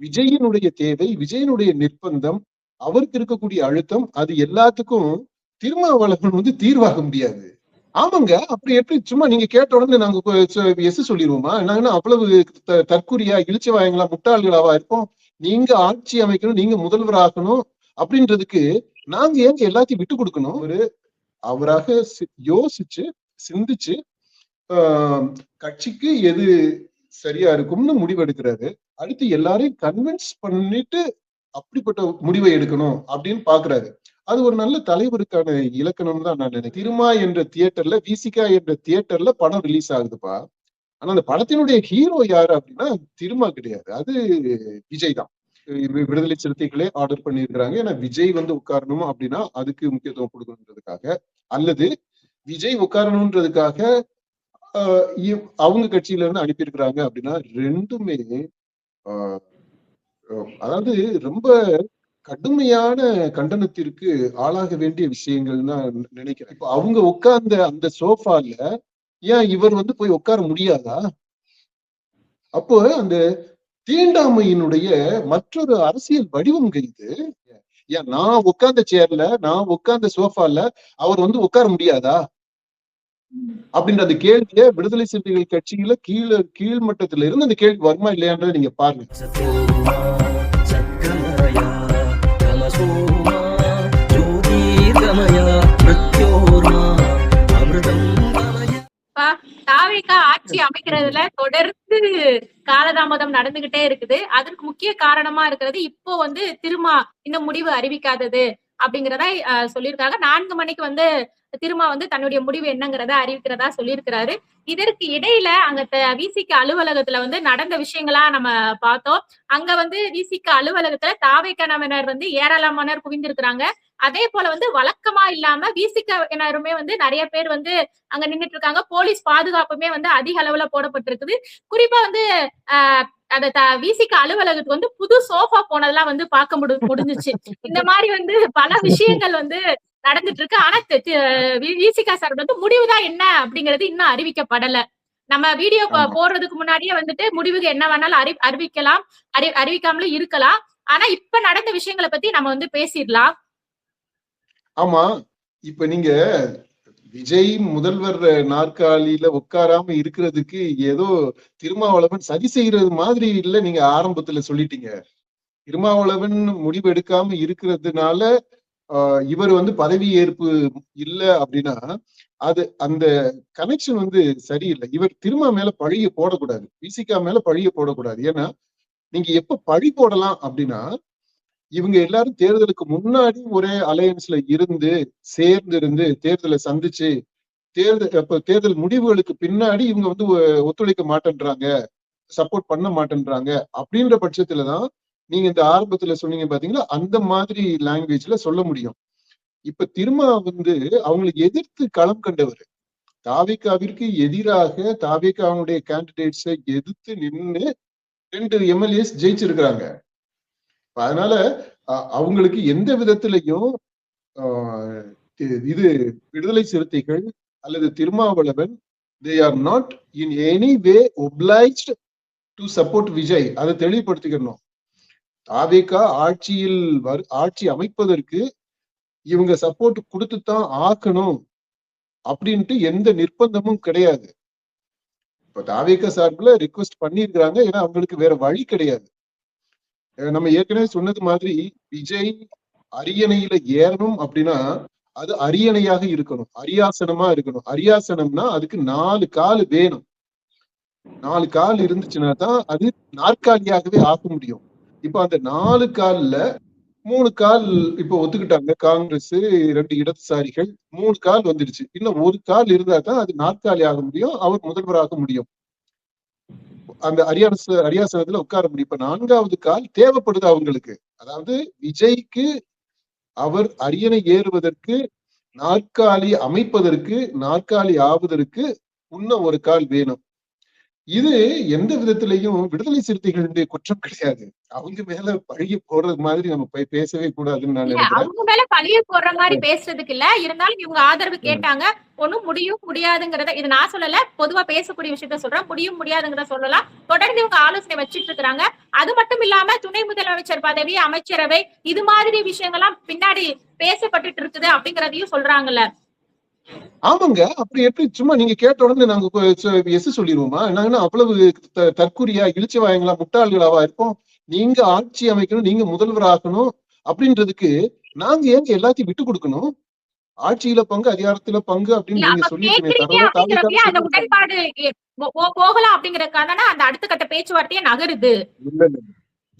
விஜயினுடைய தேவை, விஜயனுடைய நிர்பந்தம், அவருக்கு இருக்கக்கூடிய அழுத்தம், அது எல்லாத்துக்கும் திருமாவளவன் தீர்வாக முடியாது. ஆமாங்க. அப்படி எப்படி சும்மா நீங்க கேட்ட உடனே நாங்க எஸ் சொல்லிடுவோமா? நாங்க அவ்வளவு தற்குறியா, இளிச்சவாயங்களா, முட்டாள்களாவா இருப்போம்? நீங்க ஆட்சி அமைக்கணும், நீங்க முதல்வர் ஆகணும் அப்படின்றதுக்கு நாங்க ஏங்க எல்லாத்தையும் விட்டு கொடுக்கணும்? அவராக யோசிச்சு, சிந்திச்சு கட்சிக்கு எது சரியா இருக்கும்னு முடிவெடுக்கிறாரு. அடுத்து எல்லாரையும் கன்வின்ஸ் பண்ணிட்டு அப்படிப்பட்ட முடிவை எடுக்கணும் அப்படின்னு பாக்குறாரு. அது ஒரு நல்ல தலைவருக்கான இலக்கணம் தான் நான் நினைக்கிறேன். திருமா என்ற தியேட்டர்ல, விசிகா என்ற தியேட்டர்ல படம் ரிலீஸ் ஆகுதுப்பா. ஆனா அந்த படத்தினுடைய ஹீரோ யாரு அப்படின்னா திருமா கிடையாது, அது விஜய் தான். விடுதலை சிறுத்தைகளே ஆர்டர் பண்ணியிருக்கிறாங்க. ஏன்னா விஜய் உட்காரணும் அப்படின்னா அதுக்கு முக்கியத்துவம் கொடுக்கணுன்றதுக்காக, அல்லது விஜய் உட்காரணுன்றதுக்காக அவங்க கட்சியில இருந்து அனுப்பியிருக்கிறாங்க அப்படின்னா ரெண்டுமே அதாவது ரொம்ப கடுமையான கண்டனத்திற்கு ஆளாக வேண்டிய விஷயங்கள் தான் நினைக்கிறேன். இப்ப அவங்க உட்கார்ந்த அந்த சோஃபால ஏன் இவர் போய் உட்கார முடியாதா? அப்போ அந்த தீண்டாமையினுடைய மற்றொரு அரசியல் வடிவம் இது. ஏன் நான் உட்கார்ந்த சேர்ல, நான் உட்கார்ந்த சோஃபால அவர் உட்கார முடியாதா அப்படின்ற அந்த கேள்வியை விடுதலை சிறுத்தைகள் கட்சியில கீழ் மட்டத்துல இருந்து அந்த கேள்வி வருமா இல்லையான்றதை நீங்க பாருங்க. தாவேகா ஆட்சி அமைக்கிறதுல தொடர்ந்து காலதாமதம் நடந்துகிட்டே இருக்குது. அதற்கு முக்கிய காரணமா இருக்கிறது இப்போ திருமா இந்த முடிவு அறிவிக்காதது அப்படிங்கிறத சொல்லியிருக்காங்க. 4 மணிக்கு திருமா தன்னுடைய முடிவு என்னங்கிறத அறிவிக்கிறதா சொல்லியிருக்கிறாரு. இதற்கு இடையில அங்க விசிக அலுவலகத்துல நடந்த விஷயங்களா நம்ம பார்த்தோம். அங்க விசிக அலுவலகத்துல தாவேக்கானவினர் ஏராளமானோர் குவிந்திருக்கிறாங்க. அதே போல வழக்கமா இல்லாம விசிகவினருமே நிறைய பேர் அங்க நின்றுட்டு இருக்காங்க. போலீஸ் பாதுகாப்புமே அதிக அளவுல போடப்பட்டிருக்குது. குறிப்பா அந்த விசிக அலுவலகத்துக்கு புது சோஃபா போனதெல்லாம் பார்க்க முடிஞ்சிச்சு. இந்த மாதிரி பல விஷயங்கள் நடந்துட்டு இருக்கு. ஆனா விசிக சார்பு முடிவுதான் என்ன அப்படிங்கிறது இன்னும் அறிவிக்கப்படல. நம்ம வீடியோ போடுறதுக்கு முன்னாடியே முடிவுக்கு என்ன வேணாலும் அறிவிக்கலாம், அறிவிக்காமலும் இருக்கலாம். ஆனா இப்ப நடந்த விஷயங்களை பத்தி நம்ம பேசிடலாம். ஆமா, இப்ப நீங்க விஜய் முதல்வர் நாற்காலியில உட்காராம இருக்கிறதுக்கு ஏதோ திருமாவளவன் சதி செய்யறது மாதிரி இல்ல, நீங்க ஆரம்பத்துல சொல்லிட்டீங்க. திருமாவளவன் முடிவு எடுக்காம இருக்கிறதுனால இவர் பதவி ஏற்பு இல்ல அப்படின்னா அது அந்த கனெக்ஷன் சரியில்லை. இவர் திருமா மேல பழிய போடக்கூடாது, விசிகா மேல பழிய போடக்கூடாது. ஏன்னா நீங்க எப்ப பழி போடலாம் அப்படின்னா, இவங்க எல்லாரும் தேர்தலுக்கு முன்னாடி ஒரே அலையன்ஸ்ல சேர்ந்து இருந்து தேர்தலை சந்திச்சு தேர்தல் முடிவுகளுக்கு பின்னாடி இவங்க ஒத்துழைக்க மாட்டேன்றாங்க, சப்போர்ட் பண்ண மாட்டேன்றாங்க. அப்படின்ற பட்சத்துலதான் நீங்க இந்த ஆரம்பத்துல சொன்னீங்க பாத்தீங்களா, அந்த மாதிரி லாங்குவேஜ்ல சொல்ல முடியும். இப்ப திருமா அவங்களுக்கு எதிர்த்து களம் கண்டவர், தாவேகாவிற்கு எதிராக தாவேகாவுடைய கேண்டிடேட்ஸை எதிர்த்து நின்று 2 எம்எல்ஏஸ் ஜெயிச்சிருக்கிறாங்க. அதனால அவங்களுக்கு எந்த விதத்திலையும் இது விடுதலை சிறுத்தைகள் அல்லது Thirumavalavan they are not in any way obliged to support Vijay. அதை தெளிவுபடுத்திக்கணும். தாவேகா ஆட்சி அமைப்பதற்கு இவங்க சப்போர்ட் கொடுத்துத்தான் ஆக்கணும் அப்படின்ட்டு எந்த நிர்பந்தமும் கிடையாது. இப்ப தாவேகா சார்பில் ரிக்வெஸ்ட் பண்ணியிருக்கிறாங்க, ஏன்னா அவங்களுக்கு வேற வழி கிடையாது. நம்ம ஏற்கனவே சொன்னது மாதிரி விஜய் அரியணையில ஏறணும் அப்படின்னா அது அரியணையாக இருக்கணும், அரியாசனமா இருக்கணும். அரியாசனம்னா அதுக்கு 4 கால் வேணும். 4 கால் இருந்துச்சுன்னா தான் அது நாற்காலியாகவே ஆக்க முடியும். இப்ப அந்த 4 கால்ல 3 கால் இப்ப ஒத்துக்கிட்டாங்க காங்கிரஸ், 2 இடதுசாரிகள், 3 கால் வந்துடுச்சு. இன்னும் 1 கால் இருந்தா தான் அது நாற்காலி ஆக முடியும், அவர் முதல்வராக முடியும், அந்த அரியாசனத்துல உட்கார முடியும். இப்ப 4வது கால் தேவைப்படுது அவங்களுக்கு. அதாவது விஜய்க்கு அவர் அரியணை ஏறுவதற்கு, நாற்காலி அமைப்பதற்கு, நாற்காலி ஆவதற்கு இன்னும் 1 கால் வேணும். இது எந்த விதத்திலையும் விடுதலை சிறுத்தைகளுடைய குற்றம் கிடையாது. அவங்க மேல பழிய போடுறது மாதிரி நம்ம பேசவே கூடாதுன்னு நான் இல்ல நினைக்கிறேன். அவங்க மேல பழிய போடுற மாதிரி பேசுறதுக்கு இல்ல. இருந்தாலும் இவங்க ஆதரவு கேட்டாங்க. ஒண்ணும் முடியும் முடியாதுங்கிறத இது நான் சொல்லல. பொதுவா பேசக்கூடிய விஷயத்த சொல்றேன். முடியும் முடியாதுங்கிறத சொல்லலாம். தொடர்ந்து இவங்க ஆலோசனை வச்சுட்டு இருக்காங்க. அது மட்டும் இல்லாம துணை முதலமைச்சர் பதவி, அமைச்சரவை இது மாதிரி விஷயங்கள்லாம் பின்னாடி பேசப்பட்டுட்டு இருக்குது அப்படிங்கறதையும் சொல்றாங்கல்ல. ஆமாங்க. அப்படி எப்படி சும்மா நீங்க கேட்ட உடனே நாங்க எஸ் சொல்லிடுவோமா? நாங்க அவ்வளவு தற்குறியா, இளிச்சவாயங்களா, முட்டாள்களாவா இருப்போம்? நீங்க ஆட்சி அமைக்கணும், நீங்க முதல்வர் ஆகணும் அப்படின்றதுக்கு நாங்க ஏங்க எல்லாத்தையும் விட்டு கொடுக்கணும்? ஆட்சியில பங்கு, அதிகாரத்துல பங்கு அப்படின்னு நீங்க சொல்லிருக்கீங்க. அந்த உடன்பாடு போகலாம் அப்படிங்கறதுக்கான அந்த அடுத்த கட்ட பேச்சுவார்த்தையே நகருது.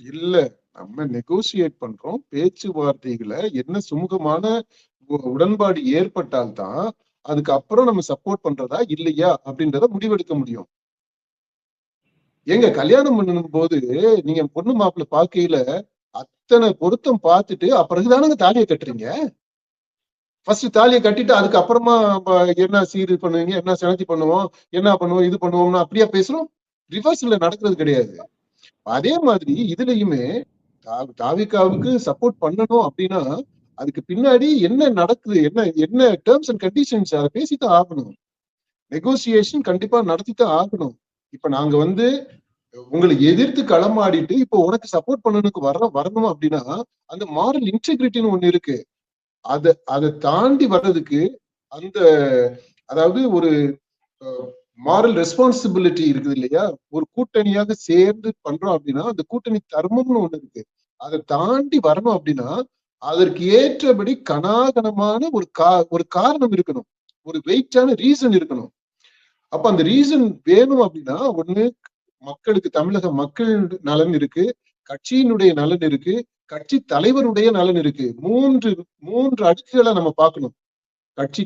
இல்ல நம்ம நெகோசியேட் பண்றோம். பேச்சுவார்த்தைகளை என்ன சுமூகமான உடன்பாடு ஏற்பட்டால்தான் அதுக்கப்புறம் நம்ம சப்போர்ட் பண்றதா இல்லையா அப்படின்றத முடிவெடுக்க முடியும். எங்க கல்யாணம் பண்ணும் போது நீங்க பொண்ணு மாப்பிள்ள பார்க்கையில அத்தனை பொருத்தம் பார்த்துட்டு அப்புறம்தானங்க தாலியை கட்டுறீங்க. ஃபர்ஸ்ட் தாலியை கட்டிட்டு அதுக்கப்புறமா என்ன சீரு பண்ணுவீங்க, என்ன செனத்தி பண்ணுவோம், என்ன பண்ணுவோம், இது பண்ணுவோம்னா அப்படியா பேசுறோம்? ரிவர்ஸ்ல நடக்கிறது கிடையாது. அதே மாதிரி இதுலயுமே தாவிகாவுக்கு சப்போர்ட் பண்ணணும் அப்படின்னா அதுக்கு பின்னாடி என்ன நடக்குது, என்ன என்ன டேர்ம்ஸ் அண்ட் கண்டிஷன்ஸ் அதை பேசித்தான் ஆகணும். நெகோசியேஷன் கண்டிப்பா நடத்தித்தான் ஆகணும். இப்ப நாங்க உங்களை எதிர்த்து களமாடிட்டு இப்போ உனக்கு சப்போர்ட் பண்ணனுக்கு வரணும் அப்படின்னா அந்த மாரல் இன்டெகிரிட்டின்னு ஒண்ணு இருக்கு. அதை தாண்டி வர்றதுக்கு அந்த அதாவது ஒரு மாரல் ரெஸ்பான்சிபிலிட்டி இருக்குது இல்லையா? ஒரு கூட்டணியாக சேர்ந்து பண்றோம் அப்படின்னா அந்த கூட்டணி தர்மம்னு ஒண்ணு இருக்கு. அதை தாண்டி வரணும் அப்படின்னா அதற்கு ஏற்றபடி கனாகனமான ஒரு காரணம் இருக்கணும், ஒரு வெயிட்டான ரீசன் இருக்கணும். அப்ப அந்த ரீசன் வேணும் அப்படின்னா ஒண்ணு மக்களுக்கு, தமிழக மக்கள் நலன் இருக்கு, கட்சியினுடைய நலன் இருக்கு, கட்சி தலைவருடைய நலன் இருக்கு. மூன்று அடுக்குகளை நம்ம பார்க்கணும். கட்சி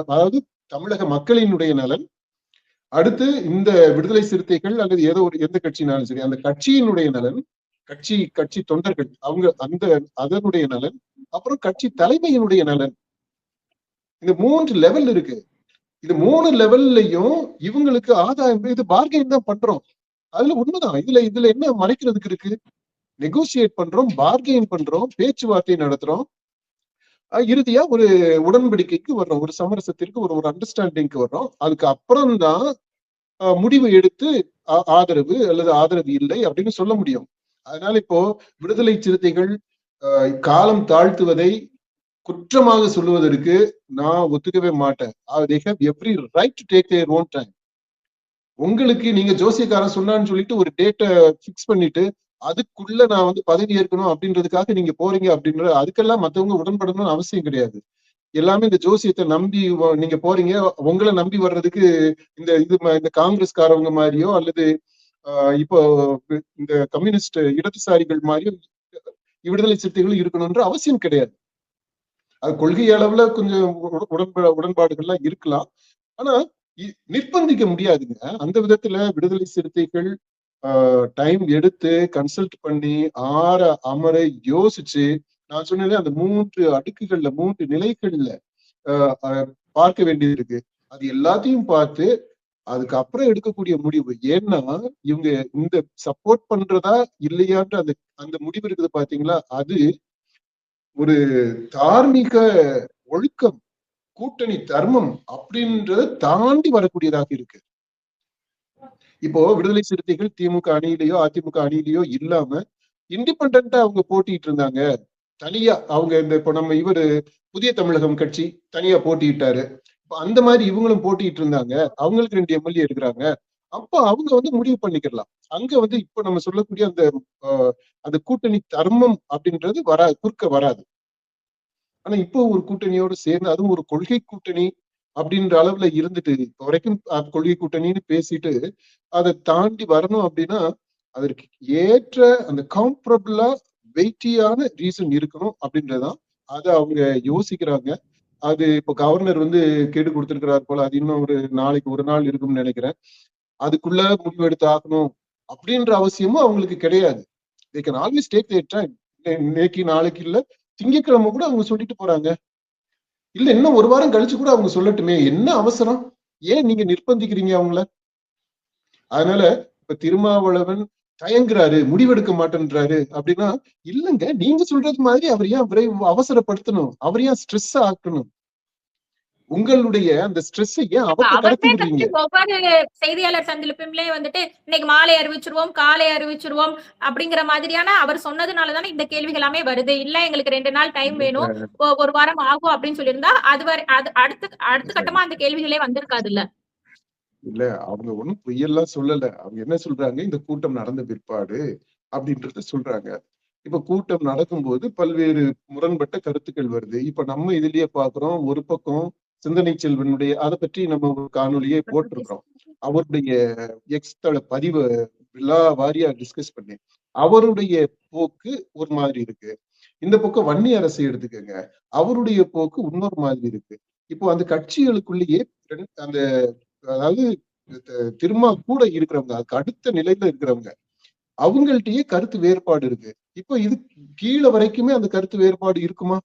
அதாவது தமிழக மக்களினுடைய நலன், அடுத்து இந்த விடுதலை சிறுத்தைகள் அல்லது ஏதோ ஒரு எந்த கட்சினாலும் சரி அந்த கட்சியினுடைய நலன், கட்சி தொண்டர்கள் அதனுடைய நலன், அப்புறம் கட்சி தலைமையினுடைய நலன். இந்த 3 லெவல் இருக்கு. இது 3 லெவல்லையும் இவங்களுக்கு ஆதாயம், இது பார்கெயின் தான் பண்றோம். அதுல உண்மைதான். இதுல என்ன மறைக்கிறதுக்கு இருக்கு? நெகோசியேட் பண்றோம், பார்கெயின் பண்றோம், பேச்சுவார்த்தை நடத்துறோம், இறுதியா ஒரு உடன்படிக்கைக்கு வர்றோம், ஒரு சமரசத்திற்கு ஒரு அண்டர்ஸ்டாண்டிங்க்கு வர்றோம். அதுக்கு அப்புறம் தான் முடிவு எடுத்து ஆதரவு அல்லது ஆதரவு இல்லை அப்படின்னு சொல்ல முடியும். அதனால இப்போ விடுதலை சிறுத்தைகள் காலம் தாழ்த்துவதை குற்றமாக சொல்லுவதற்கு நான் ஒத்துக்கவே மாட்டேன். they have every right to take their own time. உங்களுக்கு நீங்க ஜோசியக்காரன் சொன்னான்னு சொல்லிட்டு ஒரு டேட்டை பிக்ஸ் பண்ணிட்டு அதுக்குள்ள நான் பதவி ஏற்கணும் அப்படின்றதுக்காக நீங்க போறீங்க அப்படின்ற அதுக்கெல்லாம் மத்தவங்க உடன்படணும்னு அவசியம் கிடையாது. எல்லாமே இந்த ஜோசியத்தை நம்பி நீங்க போறீங்க. உங்களை நம்பி வர்றதுக்கு இந்த காங்கிரஸ்காரவங்க மாதிரியோ அல்லது இப்போ இந்த கம்யூனிஸ்ட் இடதுசாரிகள் மாதிரியோ விடுதலை சிறுத்தைகளும் இருக்கணும்ன்ற அவசியம் கிடையாது. அது கொள்கை அளவுல கொஞ்சம் உடன்பாடுகள்லாம் இருக்கலாம். ஆனா நிர்பந்திக்க முடியாதுங்க. அந்த விதத்துல விடுதலை சிறுத்தைகள் டைம் எடுத்து கன்சல்ட் பண்ணி அமர யோசிச்சு, நான் சொன்னேன் அந்த 3 அடுக்குகள்ல 3 நிலைகள்ல பார்க்க வேண்டியது இருக்கு. அது எல்லாத்தையும் பார்த்து அதுக்கப்புறம் எடுக்கக்கூடிய முடிவு. ஏன்னா இவங்க இந்த சப்போர்ட் பண்றதா இல்லையான்ற அந்த முடிவு இருக்குது பாத்தீங்களா? அது ஒரு தார்மீக ஒழுக்கம், கூட்டணி தர்மம் அப்படின்றத தாண்டி வரக்கூடியதாக இருக்கு. இப்போ விடுதலை சிறுத்தைகள் திமுக அணியிலேயோ அதிமுக அணியிலேயோ இல்லாம இண்டிபெண்டா அவங்க போட்டிட்டு இருந்தாங்க. தனியா அவங்க இப்போ நம்ம புதிய தமிழகம் கட்சி தனியா போட்டிட்டாரு. அந்த மாதிரி இவங்களும் போட்டிட்டு இருந்தாங்க. அவங்களுக்கு 2 எம்எல்ஏ இருக்கிறாங்க. அப்ப அவங்க முடிவு பண்ணிக்கலாம். அங்க இப்ப நம்ம சொல்லக்கூடிய அந்த கூட்டணி தர்மம் அப்படின்றது குறுக்க வராது. ஆனா இப்போ ஒரு கூட்டணியோடு சேர்ந்து அதுவும் ஒரு கொள்கை கூட்டணி அப்படின்ற அளவுல இருந்துட்டு இப்ப வரைக்கும் கொள்கை கூட்டணின்னு பேசிட்டு அதை தாண்டி வரணும் அப்படின்னா அதற்கு ஏற்ற அந்த காம்பரபிளா வெயிட்டியான ரீசன் இருக்கணும் அப்படின்றதான் அதை அவங்க யோசிக்கிறாங்க. அது இப்போ கவர்னர் கேடு கொடுத்திருக்கிறார் போல. அது இன்னும் ஒரு நாள் இருக்கும்னு நினைக்கிறேன். அதுக்குள்ள முடிவு எடுத்து ஆகணும் அப்படின்ற அவசியமும் அவங்களுக்கு கிடையாது. they can always take their time. இன்னைக்கு நாளைக்கு இல்ல, திங்கட்கிழமை கூட அவங்க சொல்லிட்டு போறாங்க. இல்ல இன்னும் ஒரு வாரம் கழிச்சு கூட அவங்க சொல்லட்டுமே, என்ன அவசரம்? ஏன் நீங்க நிர்பந்திக்கிறீங்க அவங்கள? அதனால இப்ப திருமாவளவன் தயங்குறாரு, முடிவெடுக்க மாட்டேன்றாரு அப்படின்னா, இல்லங்க நீங்க சொல்றது மாதிரி அவர் ஏன் அவசரப்படுத்தணும், அவர் ஏன் ஸ்ட்ரெஸ் ஆக்கணும், உங்களுடைய அந்த ஸ்ட்ரெஸ் ஏன் அவர்கிட்ட கடத்தி அவருமே விடுறீங்க? ஒவ்வொரு செய்தியாளர் சந்திப்பிலே வந்துட்டு இன்னைக்கு மாலை அறிவிச்சிருவோம், காலை அறிவிச்சிருவோம் அப்படிங்கிற மாதிரியான அவர் சொன்னதுனாலதானே இந்த கேள்விகள் எல்லாமே வருது. இல்ல எங்களுக்கு 2 நாள் டைம் வேணும், ஒரு வாரம் ஆகும் அப்படின்னு சொல்லியிருந்தா அது அடுத்த அடுத்த கட்டமா அந்த கேள்விகளே வந்திருக்காதுல்ல. இல்ல அவங்க ஒண்ணும் பொய்யெல்லாம் சொல்லல. அவங்க என்ன சொல்றாங்க, இந்த கூட்டம் நடந்த பிற்பாடு அப்படின்றத சொல்றாங்க. இப்ப கூட்டம் நடக்கும்போது பல்வேறு முரண்பட்ட கருத்துக்கள் வருது. இப்ப நம்ம இதுலயே பாக்குறோம், ஒரு பக்கம் சிந்தனை செல்வனுடைய அதை பற்றி நம்ம ஒரு காணொலியே போட்டிருக்கிறோம். அவருடைய எக்ஸ் தள பதிவை எல்லா வாரியா டிஸ்கஸ் பண்ணி அவருடைய போக்கு ஒரு மாதிரி இருக்கு. இந்த பக்கம் வன்னி அரசு எடுத்துக்கங்க, அவருடைய போக்கு இன்னொரு மாதிரி இருக்கு. இப்போ அந்த கட்சிகளுக்குள்ளேயே அந்த அதாவது திருமா கூட இருக்கிறவங்க, அதுக்கு அடுத்த நிலையில இருக்கிறவங்க, அவங்கள்ட்டயே கருத்து வேறுபாடு இருக்கு. இப்ப இது கீழே வரைக்குமே அந்த கருத்து வேறுபாடு இருக்குமா?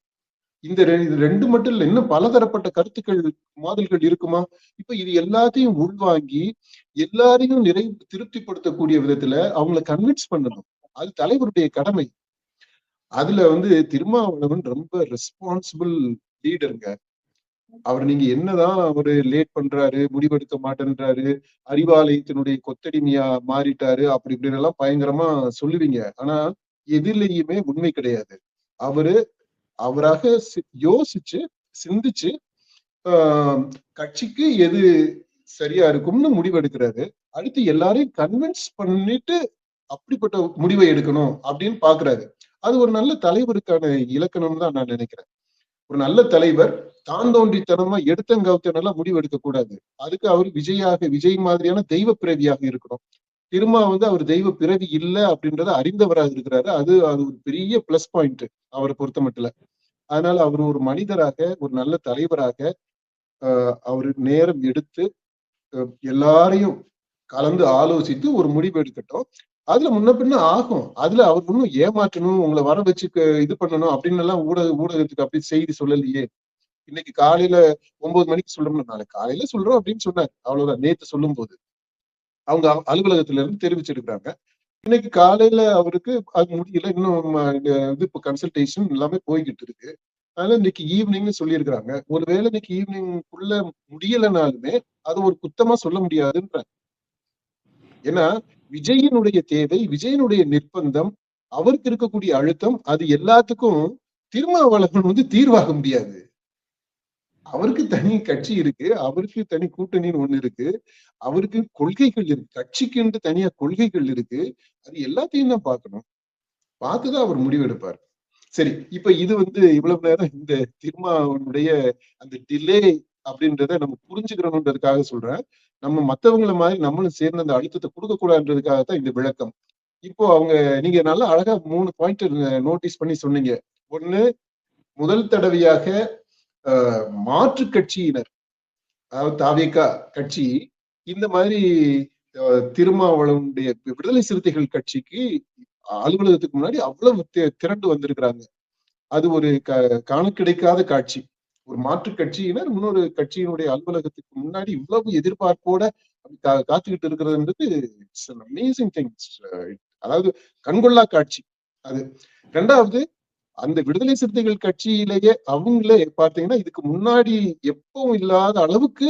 இந்த இது ரெண்டு மட்டும் இல்ல, இன்னும் பலதரப்பட்ட கருத்துக்கள் மோதல்கள் இருக்குமா? இப்ப இது எல்லாத்தையும் உள்வாங்கி எல்லாரையும் திருப்திப்படுத்தக்கூடிய விதத்துல அவங்களை கன்வின்ஸ் பண்ணணும். அது தலைவருடைய கடமை. அதுல திருமாவளவன் ரொம்ப ரெஸ்பான்சிபிள் லீடருங்க. அவர் நீங்க என்னதான் அவரு லேட் பண்றாரு, முடிவெடுக்க மாட்டேன்றாரு, அறிவாலயத்தினுடைய கொத்தடிமையா மாறிட்டாரு, அப்படி இப்படின்னு எல்லாம் பயங்கரமா சொல்லுவீங்க. ஆனா எதுலயுமே உண்மை கிடையாது. அவரு அவராக யோசிச்சு சிந்திச்சு கட்சிக்கு எது சரியா இருக்கும்னு முடிவெடுக்கிறாரு. அடுத்து எல்லாரையும் கன்வின்ஸ் பண்ணிட்டு அப்படிப்பட்ட முடிவை எடுக்கணும் அப்படின்னு பாக்குறாரு. அது ஒரு நல்ல தலைவருக்கான இலக்கணம் தான் நான் நினைக்கிறேன். ஒரு நல்ல தலைவர் தான் தோன்றித்தனமா எடுத்தங்கவுத்தனெல்லாம் முடிவு எடுக்க கூடாது. அதுக்கு அவர் விஜய் மாதிரியான தெய்வ பிறவியாக இருக்கணும். திருமா அவர் தெய்வ பிறவி இல்லை அப்படின்றத அறிந்தவராக இருக்கிறாரு. அது ஒரு பெரிய பிளஸ் பாயிண்ட் அவரை பொறுத்த மட்டும். அதனால அவர் ஒரு மனிதராக, ஒரு நல்ல தலைவராக அவரு நேரம் எடுத்து எல்லாரையும் கலந்து ஆலோசித்து ஒரு முடிவு எடுக்கட்டும். அதுல முன்ன பின்ன ஆகும். அதுல அவர் இன்னும் ஏமாற்றணும், உங்களை வர வச்சு இது பண்ணணும் அப்படின்னு எல்லாம் ஊடகத்துக்கு அப்படி செய்தி சொல்லலையே. இன்னைக்கு காலையில 9 மணிக்கு சொல்றோம்னா நாளைக்கு காலையில சொல்றோம் அப்படின்னு சொன்னார். அவ்வளவுதான். நேத்து சொல்லும் போது அவங்க அலுவலகத்துல இருந்து தெரிவிச்சிருக்கிறாங்க. இன்னைக்கு காலையில அவருக்கு அது முடியல, இன்னும் இது இப்ப கன்சல்டேஷன் எல்லாமே போய்கிட்டு இருக்கு. அதனால இன்னைக்கு ஈவினிங்னு சொல்லியிருக்கிறாங்க. ஒருவேளை இன்னைக்கு ஈவினிங்குள்ள முடியலனாலுமே அது ஒரு குத்தமா சொல்ல முடியாதுன்ற. ஏன்னா விஜயினுடைய தேவை, விஜயனுடைய நிர்பந்தம், அவருக்கு இருக்கக்கூடிய அழுத்தம், அது எல்லாத்துக்கும் திருமாவளவன் தீர்வாக முடியாது. அவருக்கு தனி கட்சி இருக்கு, அவருக்கு தனி கூட்டணின்னு ஒண்ணு இருக்கு, அவருக்கு கொள்கைகள் இருக்கு, கட்சிக்கு தனியா கொள்கைகள் இருக்கு. அது எல்லாத்தையும் தான் பார்க்கணும். பார்த்துதான் அவர் முடிவெடுப்பார். சரி, இப்ப இது இவ்வளவு நேரம் இந்த திருமாவனுடைய அந்த டிலே அப்படின்றத நம்ம புரிஞ்சுக்கிறோம்ன்றதுக்காக சொல்றேன். நம்ம மத்தவங்கள மாதிரி நம்மளும் சேர்ந்து அந்த அழுத்தத்தை கொடுக்க கூடாதுன்றதுக்காகத்தான் இந்த விளக்கம். இப்போ நீங்க நல்லா அழகா 3 பாயிண்ட் நோட்டீஸ் பண்ணி சொன்னீங்க. ஒண்ணு, முதல் தடவையாக மாற்று கட்சியினர், அதாவது தாவேகா கட்சி இந்த மாதிரி திருமாவளவனுடைய விடுதலை சிறுத்தைகள் கட்சிக்கு அலுவலகத்துக்கு முன்னாடி அவ்வளவு திரண்டு வந்திருக்கிறாங்க. அது ஒரு காண கிடைக்காத காட்சி. ஒரு மாற்று கட்சியினர் இன்னொரு கட்சியினுடைய அலுவலகத்துக்கு முன்னாடி இவ்வளவு எதிர்பார்ப்போட காத்துக்கிட்டு இருக்கிறதுன்றது இட்ஸ் an amazing thing. அதாவது கண்கொள்ளா காட்சி அது. ரெண்டாவது, அந்த விடுதலை சிறுத்தைகள் கட்சியிலேயே அவங்களே பார்த்தீங்கன்னா இதுக்கு முன்னாடி எப்பவும் இல்லாத அளவுக்கு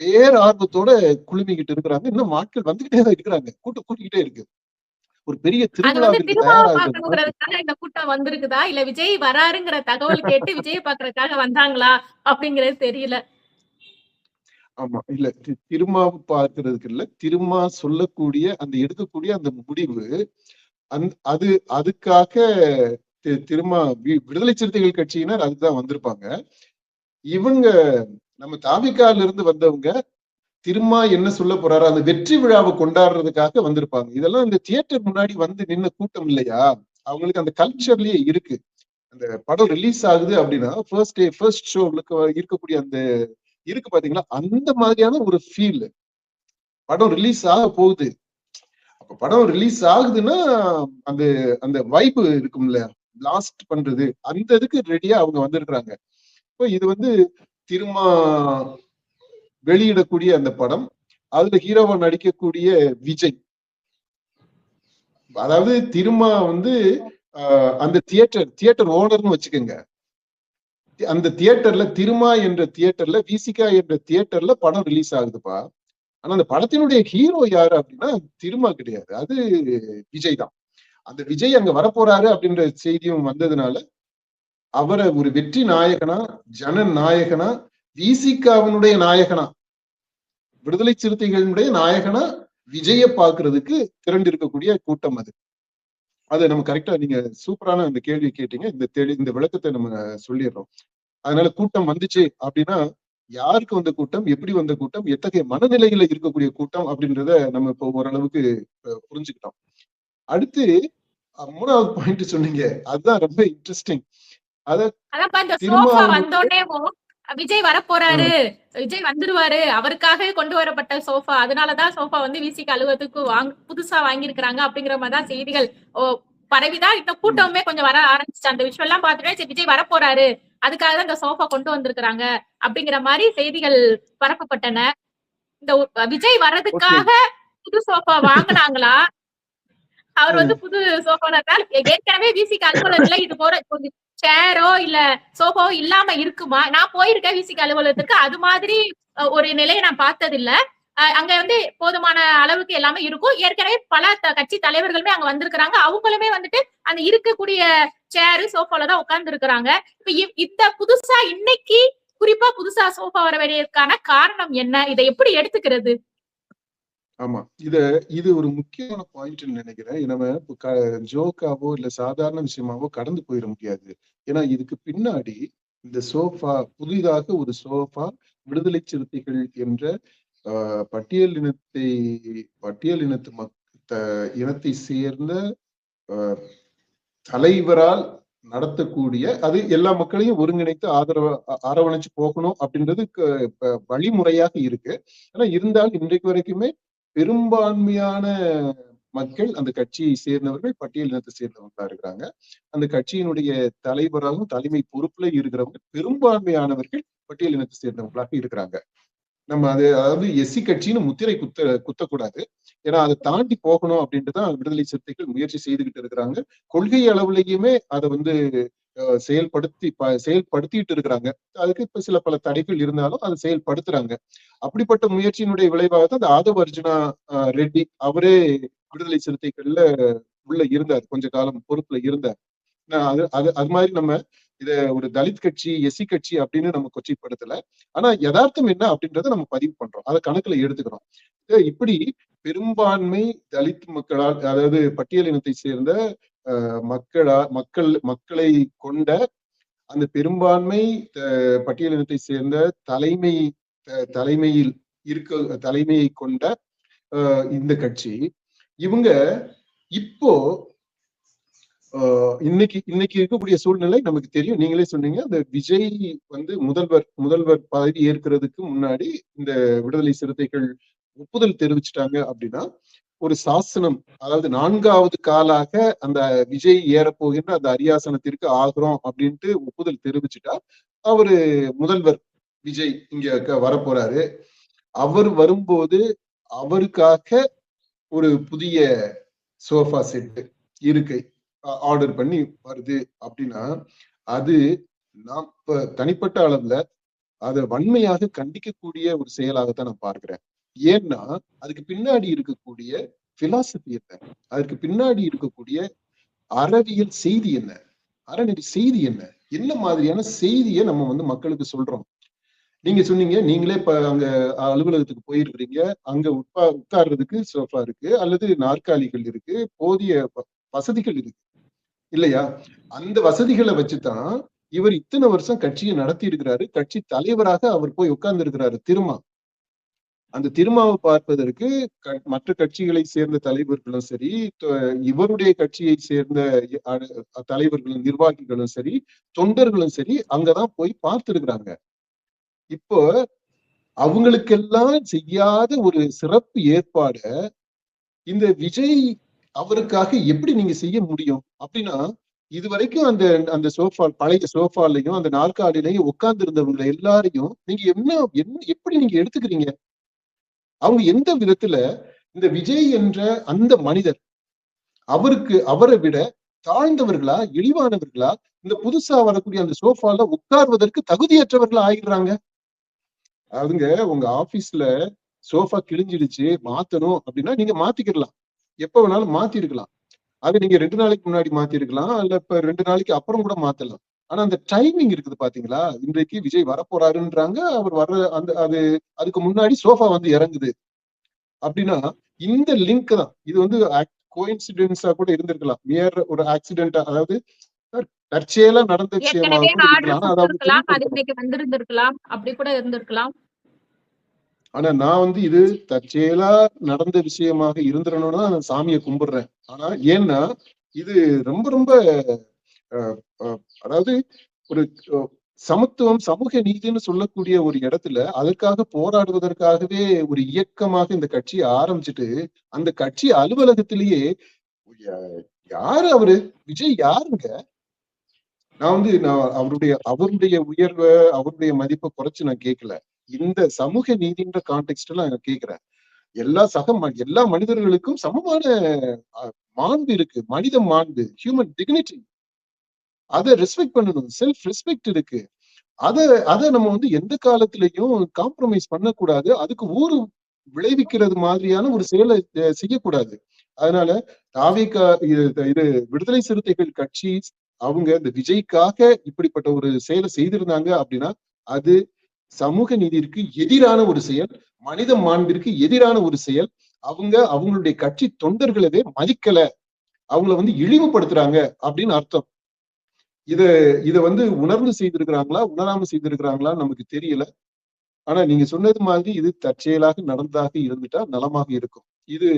பேர் ஆர்வத்தோட குழுமிக்கிட்டு இருக்கிறாங்க. இன்னும் ஆட்கள் வந்துகிட்டே தான் இருக்கிறாங்க. கூட்டிக்கிட்டே இருக்கு. ஒரு பெரிய திருவிழாவிற்கு தயாராக இந்த கூட்டம் வந்திருக்குதா, இல்ல விஜய் வராருங்கிற தகவல் கேட்டு விஜய் பாக்குறதுக்காக வந்தாங்களா அப்படிங்கிறது தெரியல. ஆமா, இல்ல திருமாவு பார்க்கறதுக்கு இல்ல, திருமா சொல்லக்கூடிய அந்த எடுக்கக்கூடிய அந்த முடிவு அது அதுக்காக திருமா விடுதலை சிறுத்தைகள் கட்சியினர் அதுதான் வந்திருப்பாங்க. இவங்க நம்ம தாவிகால இருந்து வந்தவங்க திருமா என்ன சொல்ல போறாரு, அந்த வெற்றி விழாவை கொண்டாடுறதுக்காக வந்திருப்பாங்க. இதெல்லாம் இந்த தியேட்டர் முன்னாடி நின்ன கூட்டம் இல்லையா, அவங்களுக்கு அந்த கல்ச்சர்லயே இருக்கு. அந்த படம் ரிலீஸ் ஆகுது அப்படின்னா ஃபர்ஸ்ட் ஷோவுக்கு இருக்கக்கூடிய அந்த இருக்கு பாத்தீங்களா, அந்த மாதிரியான ஒரு ஃபீல். படம் ரிலீஸ் ஆக போகுது, அப்ப படம் ரிலீஸ் ஆகுதுன்னா அந்த அந்த வைப் இருக்கும்ல, பிளாஸ்ட் பண்றது, அந்த இதுக்கு ரெடியா அவங்க வந்திருக்கிறாங்க. இப்போ இது திருமா வெளியிடக்கூடிய அந்த படம் அதுல ஹீரோவா நடிக்கக்கூடிய விஜய். அதாவது திருமா வந்து அந்த தியேட்டர் ஓனர்னு வச்சுக்கோங்க. அந்த தியேட்டர்ல திருமா என்ற தியேட்டர்ல விசிகா என்ற தியேட்டர்ல படம் ரிலீஸ் ஆகுதுப்பா. ஆனா அந்த படத்தினுடைய ஹீரோ யாரு அப்படின்னா திருமா கிடையாது, அது விஜய் தான். அந்த விஜய் அங்க வரப்போறாரு அப்படின்ற செய்தியும் வந்ததுனால அவரை ஒரு வெற்றி நாயகனா, ஜனநாயகனா, விசிகாவினுடைய நாயகனா, விடுதலை சிறுத்தைகளுடைய நாயகனா விஜய பாக்குறதுக்கு திரண்டு இருக்கக்கூடிய கூட்டம் அது. அதை நம்ம கரெக்டா நீங்க சூப்பரான அந்த கேள்வி கேட்டீங்க. இந்த விளக்கத்தை நம்ம சொல்லிடுறோம். அதனால கூட்டம் வந்துச்சு அப்படின்னா யாருக்கு வந்த கூட்டம், எப்படி வந்த கூட்டம், எத்தகைய மனநிலையில இருக்கக்கூடிய கூட்டம் அப்படின்றத நம்ம இப்போ ஓரளவுக்கு புரிஞ்சுக்கிட்டோம். அடுத்து 3வது பாயிண்ட் சொன்னீங்க, அதுதான் ரொம்ப இன்ட்ரெஸ்டிங். விஜய் வரப்போறாரு, விஜய் வந்துருவாரு, அவருக்காக கொண்டு வரப்பட்ட சோஃபா, அதனாலதான் சோஃபா வந்து விசிக அலுவலகத்துக்கு புதுசா வாங்கியிருக்கிறாங்க அப்படிங்கிற மாதிரிதான் செய்திகள் பரவிதான் இந்த கூட்டமே கொஞ்சம் வர ஆரம்பிச்சு. அந்த விஷயம் எல்லாம் பார்த்துட்டு விஜய் வரப்போறாரு, அதுக்காக தான் இந்த சோஃபா கொண்டு வந்திருக்கிறாங்க அப்படிங்கிற மாதிரி செய்திகள் பரப்பப்பட்டன. இந்த விஜய் வர்றதுக்காக புது சோஃபா வாங்கினாங்களா, அவர் வந்து புது சோஃபா ஏற்கனவே விசிக அலுவலகத்துல இது போற சேரோ இல்ல சோஃபாவோ இல்லாம இருக்குமா? நான் போயிருக்கேன் விசிக அலுவலகத்துக்கு, அது மாதிரி ஒரு நிலையை நான் பார்த்தது இல்ல. அங்க வந்து போதுமான அளவுக்கு எல்லாமே இருக்கும். ஏற்கனவே பல கட்சி தலைவர்களுமே அங்க வந்திருக்கிறாங்க. அவங்களுமே வந்துட்டு அந்த இருக்கக்கூடிய சேரு சோஃபால தான் உட்கார்ந்து இருக்கிறாங்க. இப்ப இந்த புதுசா இன்னைக்கு குறிப்பா புதுசா சோஃபா வர வேண்டியதுக்கான காரணம் என்ன? இதை எப்படி எடுத்துக்கிறது? ஆமா, இது ஒரு முக்கியமான பாயிண்ட் நினைக்கிறேன். நம்ம ஜோக்காவோ இல்ல சாதாரண விஷயமாவோ கடந்து போயிட முடியாது. ஏன்னா இதுக்கு பின்னாடி இந்த சோஃபா, புதிதாக ஒரு சோஃபா விடுதலை சிறுத்தைகள் என்ற பட்டியல் இனத்தை சேர்ந்த தலைவரால் நடத்தக்கூடிய, அது எல்லா மக்களையும் ஒருங்கிணைத்து அரவணைச்சு போகணும் அப்படின்றது வழிமுறையாக இருக்கு. ஆனா இருந்தாலும் இன்றைக்கு வரைக்குமே பெரும்பான்மையான மக்கள் அந்த கட்சியை சேர்ந்தவர்கள் பட்டியல் இனத்தை சேர்ந்தவர்களா இருக்கிறாங்க. அந்த கட்சியினுடைய தலைவராகவும் தலைமை பொறுப்புல இருக்கிறவங்க பெரும்பான்மையானவர்கள் பட்டியல் இனத்தை சேர்ந்தவர்களாக இருக்கிறாங்க. நம்ம அதாவது எஸ்சி கட்சின்னு முத்திரை குத்தக்கூடாது. ஏன்னா அதை தாண்டி போகணும் அப்படின்ட்டுதான் விடுதலை சிறுத்தைகள் முயற்சி செய்துகிட்டு இருக்கிறாங்க. கொள்கை அளவுலயுமே அதை வந்து செயல்படுத்திட்டு இருக்கிறாங்க. அதுக்கு இப்ப பல தடைகள் இருந்தாலும் அதை செயல்படுத்துறாங்க. அப்படிப்பட்ட முயற்சியினுடைய விளைவாக தான் அந்த ஆதவ அர்ஜுனா ரெட்டி அவரே விடுதலை சிறுத்தைகள்ல உள்ள இருந்தார், கொஞ்ச காலம் பொறுப்புல இருந்தார். அது மாதிரி நம்ம இத ஒரு தலித் கட்சி, எஸ்சி கட்சி அப்படின்னு நம்ம கொச்சைப்படுத்தல. ஆனா யதார்த்தம் என்ன அப்படின்றத நம்ம பதிவு பண்றோம், அதை கணக்குல எடுத்துக்கிறோம். இப்படி பெரும்பான்மை தலித் மக்களால், அதாவது பட்டியல் இனத்தை சேர்ந்த மக்களை கொண்ட அந்த பெரும்பான்மை பட்டியல் இனத்தை சேர்ந்த தலைமையை கொண்ட இந்த கட்சி, இவங்க இப்போ இன்னைக்கு இருக்கக்கூடிய சூழ்நிலை நமக்கு தெரியும். நீங்களே சொன்னீங்க, அந்த விஜய் வந்து முதல்வர் பதவி ஏற்கிறதுக்கு முன்னாடி இந்த விடுதலை சிறுத்தைகள் ஒப்புதல் தெரிவிச்சுட்டாங்க அப்படின்னா ஒரு சாசனம், அதாவது 4வது காலாக அந்த விஜய் ஏறப்போகின்ற அந்த அரியாசனத்திற்கு ஆகிறோம் அப்படின்ட்டு ஒப்புதல் தெரிவிச்சுட்டா அவரு முதல்வர் விஜய் இங்க வரப்போறாரு. அவர் வரும்போது அவருக்காக ஒரு புதிய சோஃபா செட்டு இருக்கை ஆர்டர் பண்ணி வருது அப்படின்னா அது நான் தனிப்பட்ட அளவுல அதை வன்மையாக கண்டிக்கக்கூடிய ஒரு செயலாகத்தான் நான் பார்க்கிறேன். ஏன்னா அதுக்கு பின்னாடி இருக்கக்கூடிய பிலாசபி என்ன, அதுக்கு பின்னாடி இருக்கக்கூடிய அறவியல் செய்தி என்ன, அறநெறி செய்தி என்ன, என்ன மாதிரியான செய்தியை நம்ம வந்து மக்களுக்கு சொல்றோம். நீங்க சொன்னீங்க, நீங்களே இப்ப அங்க அலுவலகத்துக்கு போயிருக்கிறீங்க, அங்க உட்கார்றதுக்கு சோஃபா இருக்கு அல்லது நாற்காலிகள் இருக்கு, போதிய வசதிகள் இருக்கு இல்லையா? அந்த வசதிகளை வச்சுதான் இவர் இத்தனை வருஷம் கட்சியை நடத்தி இருக்கிறாரு. கட்சி தலைவராக அவர் போய் உட்கார்ந்து இருக்கிறாரு. அந்த திருமாவை பார்ப்பதற்கு மற்ற கட்சிகளை சேர்ந்த தலைவர்களும் சரி, இவருடைய கட்சியை சேர்ந்த தலைவர்களும் நிர்வாகிகளும் சரி, தொண்டர்களும் சரி அங்கதான் போய் பார்த்திருக்கிறாங்க. இப்போ அவங்களுக்கெல்லாம் செய்யாத ஒரு சிறப்பு ஏற்பாட இந்த விஜய் அவருக்காக எப்படி நீங்க செய்ய முடியும் அப்படின்னா, இதுவரைக்கும் அந்த சோஃபா, பழைய சோஃபாலையும் அந்த நாற்காலிலையும் உட்கார்ந்து இருந்தவங்க எல்லாரையும் நீங்க எப்படி நீங்க எடுத்துக்கிறீங்க? அவங்க எந்த விதத்துல இந்த விஜய் என்ற அந்த மனிதர் அவரை விட தாழ்ந்தவர்களா, இழிவானவர்களா, இந்த புதுசா வரக்கூடிய அந்த சோஃபால உட்கார்வதற்கு தகுதியற்றவர்களா ஆயிடுறாங்க. அதுங்க உங்க ஆபீஸ்ல சோஃபா கிழிஞ்சிடுச்சு, மாத்தணும் அப்படின்னா நீங்க மாத்திக்கிடலாம். எப்ப வேணாலும் மாத்தி இருக்கலாம். அது நீங்க 2 நாளைக்கு முன்னாடி மாத்திருக்கலாம், இல்ல இப்ப 2 நாளைக்கு அப்புறம் கூட மாத்தலாம். ஆனா அந்த டைமிங் இருக்குது பாத்தீங்களா? இன்றைக்கு விஜய் வரப்போறாருன்றாங்க. அவர் வர்ற அதுக்கு முன்னாடி சோஃபா வந்து இறங்குது அப்படின்னா, இந்த லிங்க் தான். இது வந்து கோஇன்சிடென்ஸா கூட இருந்திருக்கலாம். ஒரு ஆக்சிடென்டா, அதாவது தற்செயலா நடந்த விஷயமா ஏற்கனவே கூட ஆர்டர் இருக்கலாம். அதை அவங்க கொடுத்திருக்கலாம், அது தெளிவுபடுத்தணும். இன்னைக்கு வந்திருந்திருக்கலாம், அப்படி கூட இருந்திருக்கலாம். ஆனா நான் வந்து இது தற்செயலா நடந்த விஷயமாக இருந்துடணும்னு தான் நான் சாமியை கும்பிடுறேன். ஆனா ஏன்னா இது ரொம்ப ரொம்ப அதாவது ஒரு சமத்துவம், சமூக நீதினு சொல்லக்கூடிய ஒரு இடத்துல அதற்காக போராடுவதற்காகவே ஒரு இயக்கமாக இந்த கட்சியை ஆரம்பிச்சுட்டு, அந்த கட்சி அலுவலகத்திலேயே யாரு அவரு? விஜய் யாருங்க? நான் அவருடைய உயர்வை, அவருடைய மதிப்பை குறைச்சு நான் கேட்கல. இந்த சமூக நீதின்ற கான்டெக்ட்ல நான் கேட்கிறேன். எல்லா மனிதர்களுக்கும் சமமான மாண்பு இருக்கு. மனித மாண்பு, ஹியூமன் டிக்னிட்டி. அதை ரெஸ்பெக்ட் பண்ணணும். செல்ஃப் ரெஸ்பெக்ட் இருக்கு. அத நம்ம வந்து எந்த காலத்திலையும் காம்ப்ரமைஸ் பண்ணக்கூடாது. அதுக்கு ஊறு விளைவிக்கிறது மாதிரியான ஒரு செயலை செய்யக்கூடாது. அதனால இது விடுதலை சிறுத்தைகள் கட்சி அவங்க இந்த விஜய்க்காக இப்படிப்பட்ட ஒரு செயலை செய்திருந்தாங்க அப்படின்னா, அது சமூக நீதிக்கு எதிரான ஒரு செயல், மனித மாண்பிற்கு எதிரான ஒரு செயல். அவங்களுடைய கட்சி தொண்டர்களவே மதிக்கல, அவங்கள வந்து இழிவுபடுத்துறாங்க அப்படின்னு அர்த்தம். இத வந்து உணர்ந்து செய்திருக்கிறாங்களா, உணராம செய்திருக்கிறாங்களான்னு நமக்கு தெரியல. ஆனா நீங்க சொன்னது மாதிரி இது தற்செயலாக நடந்ததாக இருந்துட்டா நலமாக இருக்கும். இது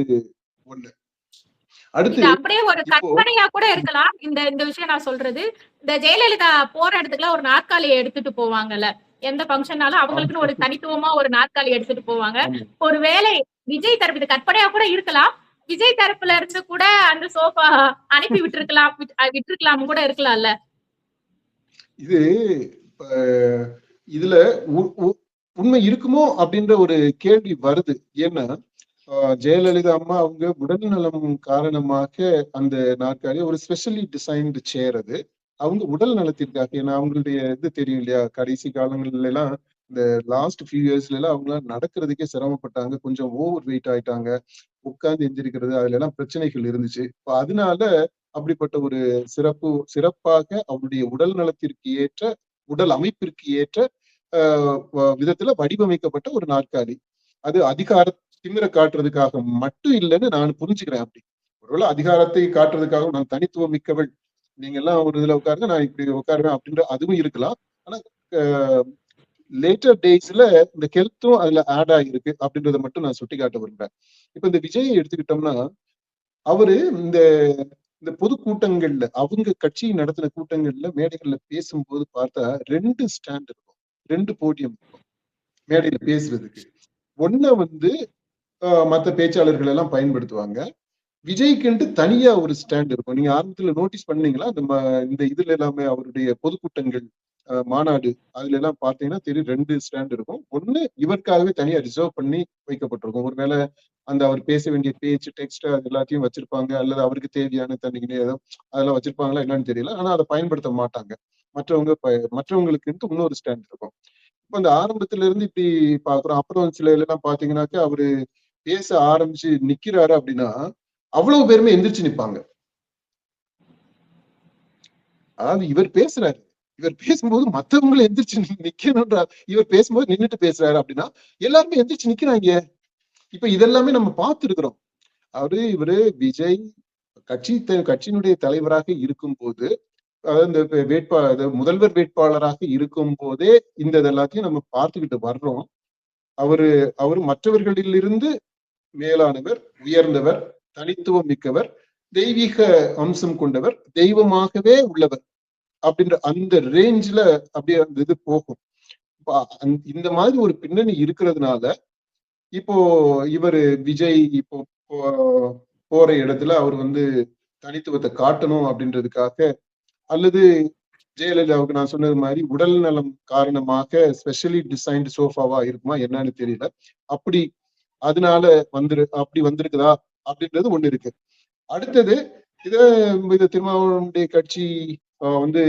ஒண்ணு. அடுத்து அப்படியே ஒரு கற்பனையா கூட இருக்கலாம். இந்த விஷயம் நான் சொல்றது, இந்த ஜெயலலிதா போற இடத்துக்குலாம் ஒரு நாற்காலியை எடுத்துட்டு போவாங்கல்ல, எந்த ஃபங்க்ஷன்னாலும் அவங்களுக்குன்னு ஒரு தனித்துவமா ஒரு நாற்காலி எடுத்துட்டு போவாங்க. ஒருவேளை விஜய் தரப்பு, இது கற்பனையா கூட இருக்கலாம், விஜய் தரப்புல இருந்து கூட அந்த சோஃபா அனுப்பி விட்டுருக்கலாம் கூட இருக்கலாம்ல. இது இதுல உண்மை இருக்குமோ அப்படின்ற ஒரு கேள்வி வருது. ஏன்னா ஜெயலலிதா அம்மா அவங்க உடல்நலம் காரணமாக அந்த நாற்காலி ஒரு ஸ்பெஷலி டிசைன்டு சேர். அது அவங்க உடல் நலத்திற்காக. ஏன்னா அவங்களுடைய இது தெரியும் இல்லையா, கடைசி காலங்கள்ல எல்லாம் இந்த லாஸ்ட் ஃபியூ இயர்ஸ்ல எல்லாம் அவங்க நடக்கிறதுக்கே சிரமப்பட்டாங்க. கொஞ்சம் ஓவர் வெயிட் ஆயிட்டாங்க. உட்கார்ந்து எந்திரிக்கிறது அதுல எல்லாம் பிரச்சனைகள் இருந்துச்சு. இப்ப அதனால அப்படிப்பட்ட ஒரு சிறப்பாக அவருடைய உடல் நலத்திற்கு ஏற்ற, உடல் அமைப்பிற்கு ஏற்ற விதத்துல வடிவமைக்கப்பட்ட ஒரு நாற்காலி. அது அதிகார திமிர காட்டுறதுக்காக மட்டும் இல்லைன்னு நான் புரிஞ்சுக்கிறேன். அப்படி ஒருவேளை அதிகாரத்தை காட்டுறதுக்காக நான் தனித்துவம் மிக்கவள், நீங்க எல்லாம் ஒரு இதுல உட்காருங்க, நான் இப்படி உட்காருவேன் அப்படின்ற அதுவும் இருக்கலாம். ஆனா லேட்டர் டேஸ்ல இந்த ஹெல்த்தும் அதுல ஆட் ஆகிருக்கு அப்படின்றத மட்டும் நான் சுட்டி காட்ட விரும்புறேன். இப்ப இந்த விஜயை எடுத்துக்கிட்டோம்னா, அவரு இந்த இந்த பொதுக்கூட்டங்கள்ல அவங்க கட்சி நடத்தின கூட்டங்கள்ல மேடைகள்ல பேசும்போது பார்த்தா 2 ஸ்டாண்ட் இருக்கும், 2 போடியம் இருக்கும் மேடையில பேசுறதுக்கு. ஒன்ன வந்து மற்ற பேச்சாளர்கள் எல்லாம் பயன்படுத்துவாங்க. விஜய்க்குன்ட்டு தனியா ஒரு ஸ்டாண்ட் இருக்கும். நீங்க ஆரம்பத்துல நோட்டீஸ் பண்ணீங்களா? இந்த இதுல எல்லாமே அவருடைய பொதுக்கூட்டங்கள், மாநாடு அதுல எல்லாம் பார்த்தீங்கன்னா தெரியும், 2 ஸ்டாண்ட் இருக்கும். ஒண்ணு இவருக்காகவே தனியா ரிசர்வ் பண்ணி வைக்கப்பட்டிருக்கும். ஒருவேளை அந்த அவர் பேச வேண்டிய பேச்சு, டெக்ஸ்ட் அது எல்லாத்தையும் வச்சிருப்பாங்க, அல்லது அவருக்கு தேவையான தண்ணிக்கு ஏதோ அதெல்லாம் வச்சிருப்பாங்களா என்னன்னு தெரியல. ஆனா அதை பயன்படுத்த மாட்டாங்க. மற்றவங்களுக்குன்ட்டு இன்னொரு ஸ்டாண்ட் இருக்கும். இப்ப அந்த ஆரம்பத்துல இருந்து இப்படி பாக்குறோம். அப்புறம் சில எல்லாம் பாத்தீங்கன்னாக்கா அவரு பேச ஆரம்பிச்சு நிக்கிறாரு அப்படின்னா அவ்வளவு பேருமே எந்திரிச்சு நிப்பாங்க. அதாவது இவர் பேசும்போது மத்தவங்களும் எந்திரிச்சு நிக்கணும்ன்றா, இவர் பேசும்போது நின்றுட்டு பேசுறாரு அப்படின்னா எல்லாருமே எந்திரிச்சு நிக்கிறாங்க. இப்ப இதெல்லாமே நம்ம பார்த்துருக்கிறோம். இவரு விஜய் கட்சியினுடைய தலைவராக இருக்கும் போது, அதாவது இந்த முதல்வர் வேட்பாளராக இருக்கும் போதே இந்த எல்லாத்தையும் நம்ம பார்த்துக்கிட்டு வர்றோம். அவரு மற்றவர்களிலிருந்து மேலானவர், உயர்ந்தவர், தனித்துவம் மிக்கவர், தெய்வீக அம்சம் கொண்டவர், தெய்வமாகவே உள்ளவர் அப்படின்ற அந்த ரேஞ்ச்ல அப்படியே அந்த இது போகும். இந்த மாதிரி ஒரு பின்னணி இருக்கிறதுனால இப்போ விஜய் இப்போ போற இடத்துல அவர் வந்து தனித்துவத்தை காட்டணும் அப்படின்றதுக்காக, அல்லது ஜெயலலிதாவுக்கு நான் சொன்னது மாதிரி உடல் நலம் காரணமாக ஸ்பெஷலி டிசைன்டு சோஃபாவா இருக்குமா என்னன்னு தெரியல. அப்படி அதனால அப்படி வந்திருக்குதா அப்படின்றது ஒண்ணு இருக்கு. அடுத்தது இது திருமாவளவனுடைய கட்சி வந்து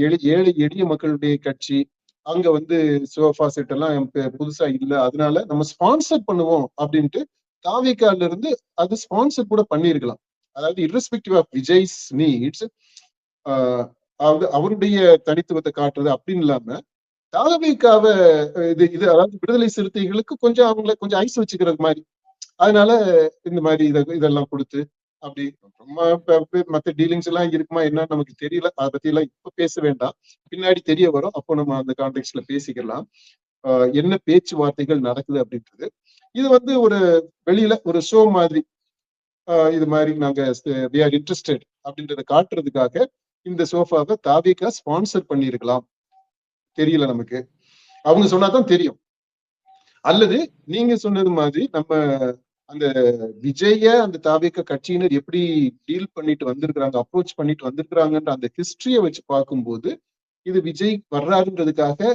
ஏழை எளிய மக்களுடைய கட்சி. அங்க வந்து சோஃபா செட் எல்லாம் புதுசா இல்ல, அதனால நம்ம ஸ்பான்சர் பண்ணுவோம் அப்படின்ட்டு தாவேகால இருந்து அது ஸ்பான்சர் கூட பண்ணிருக்கலாம். அதாவது irrespective ஆஃப் விஜய்ஸ் நீட்ஸ், அவருடைய தனித்துவத்தை காட்டுறது அப்படின்னு இல்லாம தாவேகாவை இது அதாவது விடுதலை சிறுத்தைகளுக்கு கொஞ்சம் அவங்கள கொஞ்சம் ஐஸ் வச்சுக்கிறது மாதிரி. அதனால இந்த மாதிரி இதெல்லாம் கொடுத்து அப்படி மத்த டீலிங்ஸ் எல்லாம் இருக்குமா என்னன்னு நமக்கு தெரியல. அதை பத்தி எல்லாம் இப்ப பேச வேண்டாம், பின்னாடி தெரிய வரும், அப்போ நம்ம அந்த கான்டெக்ட்ல பேசிக்கலாம் என்ன பேச்சுவார்த்தைகள் நடக்குது அப்படின்றது. இது வந்து ஒரு வெளியில ஒரு ஷோ மாதிரி, இது மாதிரி நாங்க we are interested அப்படின்றத காட்டுறதுக்காக இந்த சோஃபாவை தாவேகா ஸ்பான்சர் பண்ணிருக்கலாம், தெரியல நமக்கு. அவங்க சொன்னாதான் தெரியும். அல்லது நீங்க சொன்னது மாதிரி நம்ம அந்த விஜய அந்த தாவேகா கட்சியினர் எப்படி டீல் பண்ணிட்டு வந்திருக்கிறாங்க, அப்ரோச் பண்ணிட்டு வந்திருக்கிறாங்கன்ற அந்த ஹிஸ்டரிய வச்சு பார்க்கும்போது இது விஜய் வர்றாருன்றதுக்காக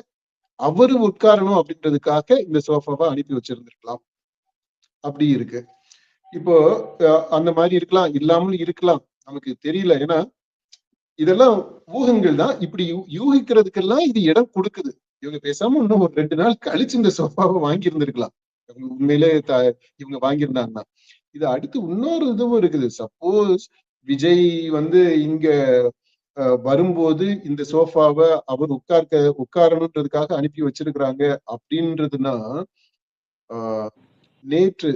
அவரு உட்காரணும் அப்படின்றதுக்காக இந்த சோஃபாவை அனுப்பி வச்சிருந்திருக்கலாம். அப்படி இருக்கு. இப்போ அந்த மாதிரி இருக்கலாம், இல்லாமல் இருக்கலாம், நமக்கு தெரியல. ஏன்னா இதெல்லாம் ஊகங்கள் தான். இப்படி யூகிக்கிறதுக்கெல்லாம் இது இடம் கொடுக்குது. இவங்க பேசாம இன்னும் ஒரு 2 நாள் கழிச்சு இந்த சோஃபாவை வாங்கி இருந்திருக்கலாம், உண்மையிலே இவங்க வாங்கியிருந்தாங்கன்னா. இது அடுத்து இன்னொரு இதுவும் இருக்குது. சப்போஸ் விஜய் வந்து இங்க வரும்போது இந்த சோஃபாவை அவர் உட்காரணுன்றதுக்காக அனுப்பி வச்சிருக்கிறாங்க அப்படின்றதுன்னா, நேற்று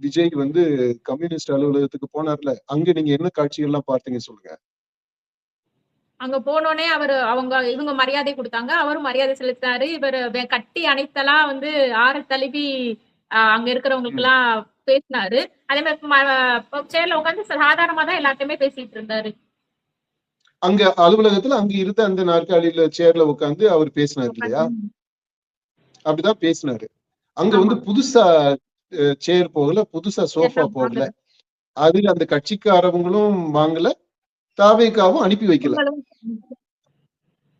விஜய் வந்து கம்யூனிஸ்ட் அலுவலகத்துக்கு போனார்ல, அங்க நீங்க என்ன காட்சிகள்லாம் பார்த்தீங்க சொல்லுங்க. அங்க போனோடனே இவங்க மரியாதை கொடுத்தாங்க, அவரும் மரியாதை செலுத்தினாரு. இவர் கட்டி அணைத்தெல்லாம் வந்து தழுவி அங்க இருக்கிறவங்களுக்கு எல்லாம் பேசினாரு. அதே மாதிரி சேர்ல உட்காந்து சாதாரணமா தான் எல்லாத்தையுமே பேசிட்டு இருந்தாரு. அங்க அலுவலகத்துல அங்க இருந்த அந்த நாற்காலியில சேர்ல உட்காந்து அவர் பேசினாரு இல்லையா? அப்படிதான் பேசினாரு. அங்க வந்து புதுசா சேர் போகல, புதுசா சோஃபா போகல, அதுல அந்த கட்சிக்காரவங்களும் வாங்கல, தாவேகாவும் அனுப்பி வைக்கல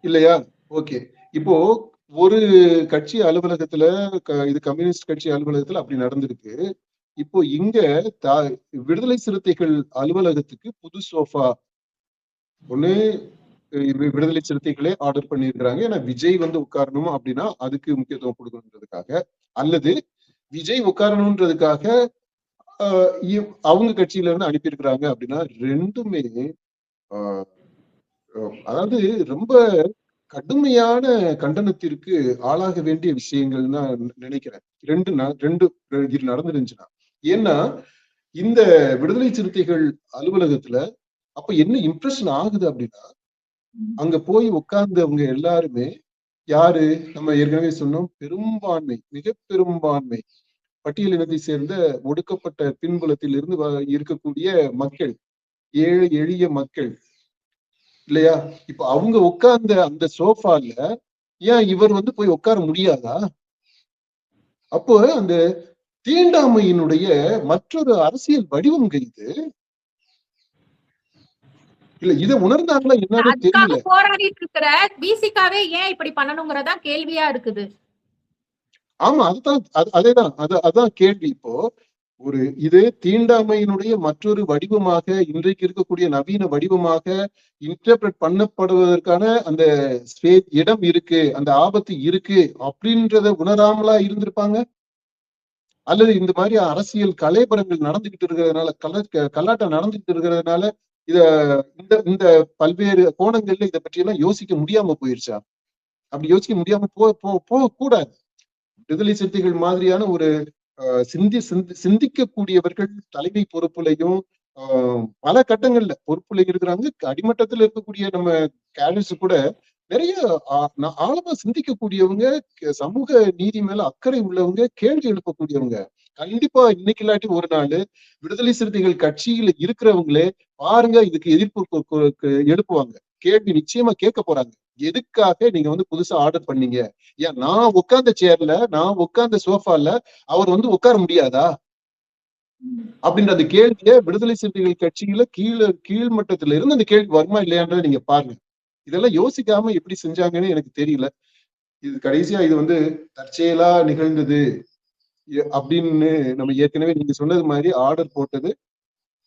இல்லையா? ஓகே. இப்போ ஒரு கட்சி அலுவலகத்துல இது கம்யூனிஸ்ட் கட்சி அலுவலகத்துல அப்படி நடந்திருக்கு. இப்போ இங்க விடுதலை சிறுத்தைகள் அலுவலகத்துக்கு புது சோஃபா ஒண்ணு விடுதலை சிறுத்தைகளே ஆர்டர் பண்ணியிருக்கிறாங்க. ஏன்னா விஜய் வந்து உட்காரணும் அப்படின்னா அதுக்கு முக்கியத்துவம் கொடுக்கணுன்றதுக்காக, அல்லது விஜய் உட்காரணுன்றதுக்காக அவங்க கட்சியில இருந்து அனுப்பியிருக்கிறாங்க அப்படின்னா ரெண்டுமே அதாவது ரொம்ப கடுமையான கண்டனத்திற்கு ஆளாக வேண்டிய விஷயங்கள் தான் நினைக்கிறேன். இது நடந்துருந்துச்சுன்னா. ஏன்னா இந்த விடுதலை சிறுத்தைகள் அலுவலகத்துல அப்ப என்ன இம்ப்ரெஷன் ஆகுது அப்படின்னா, அங்க போய் உட்கார்ந்தவங்க எல்லாருமே யாரு, நம்ம ஏற்கனவே சொன்னோம், பெரும்பான்மை, மிக பெரும்பான்மை பட்டியலினத்தை சேர்ந்த ஒடுக்கப்பட்ட பின்புலத்தில் இருந்து இருக்கக்கூடிய மக்கள், ஏழை எளிய மக்கள் இல்லையா? இப்ப அவங்க உட்கார்ந்த அந்த சோஃபால ஏன் இவர் வந்து போய் உட்கார முடியாதா? அப்போ அந்த தீண்டாமையினுடைய மற்றொரு அரசியல் வடிவம் இது இல்ல. இதை உணர்ந்தாங்களா என்னன்னு தெரியல. போராடிட்டு இருக்கிற பிசிகாவே ஏன் இப்படி பண்ணணுங்கிறதா கேள்வியா இருக்குது. ஆமா, அதேதான் அதான் கேள்வி. இப்போ இது தீண்டாமையினுடைய மற்றொரு வடிவமாக, இன்றைக்கு இருக்கக்கூடிய நவீன வடிவமாக இன்டர்பிரட் பண்ணப்படுவதற்கான அந்த இடம் இருக்கு, அந்த ஆபத்து இருக்கு அப்படின்றத உணராமலா இருந்திருப்பாங்க? அல்லது இந்த மாதிரி அரசியல் கலைபரங்கள் நடந்துகிட்டு இருக்கிறதுனால, கல்லாட்டம் நடந்துகிட்டு இருக்கிறதுனால இந்த பல்வேறு கோணங்கள்ல இதை பற்றி எல்லாம் யோசிக்க முடியாம போயிருச்சா? அப்படி யோசிக்க முடியாம போக கூடாது. விடுதலை சிறுத்தைகள் மாதிரியான ஒரு சிந்திக்கக்கூடியவர்கள் தலைமை பொறுப்புலையும் பல கட்டங்கள்ல பொறுப்புல இருக்கிறாங்க. அடிமட்டத்துல இருக்கக்கூடிய நம்ம கேடர்ஸ் கூட நிறைய ஆழமா சிந்திக்கக்கூடியவங்க, சமூக நீதி மேல அக்கறை உள்ளவங்க, கேள்வி எழுப்பக்கூடியவங்க. கண்டிப்பா இன்னைக்கு இல்லாட்டி ஒரு நாள் விடுதலை சிறுத்தைகள் கட்சியில இருக்கிறவங்களே பாருங்க இதுக்கு எதிர்ப்பு எழுப்புவாங்க, கேள்வி நிச்சயமா கேட்க போறாங்க. எதுக்காக நீங்க வந்து புதுசா ஆர்டர் பண்ணீங்க? ஏன் நான் உட்கார்ந்த சேர்ல, நான் உட்கார்ந்த சோஃபால அவர் வந்து உட்கார முடியாதா அப்படின்ற அந்த கேள்வியை விடுதலை சிறுத்தைகள் கட்சியில கீழ்மட்டத்துல இருந்து அந்த கேள்வி வருமா இல்லையான்றதை நீங்க பாருங்க. இதெல்லாம் யோசிக்காம எப்படி செஞ்சாங்கன்னு எனக்கு தெரியல. இது கடைசியா இது வந்து தற்செயலா நிகழ்ந்தது, அப்படின்னு நம்ம ஏற்கனவே நீங்க சொன்னது மாதிரி ஆர்டர் போட்டது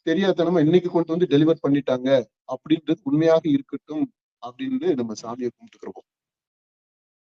தெரியாதனமா இன்னைக்கு கொண்டு வந்து டெலிவர் பண்ணிட்டாங்க அப்படின்றது உண்மையாக இருக்கட்டும் அப்படின்னு நம்ம சாமியை கும்பிட்டுக்கிறோம்.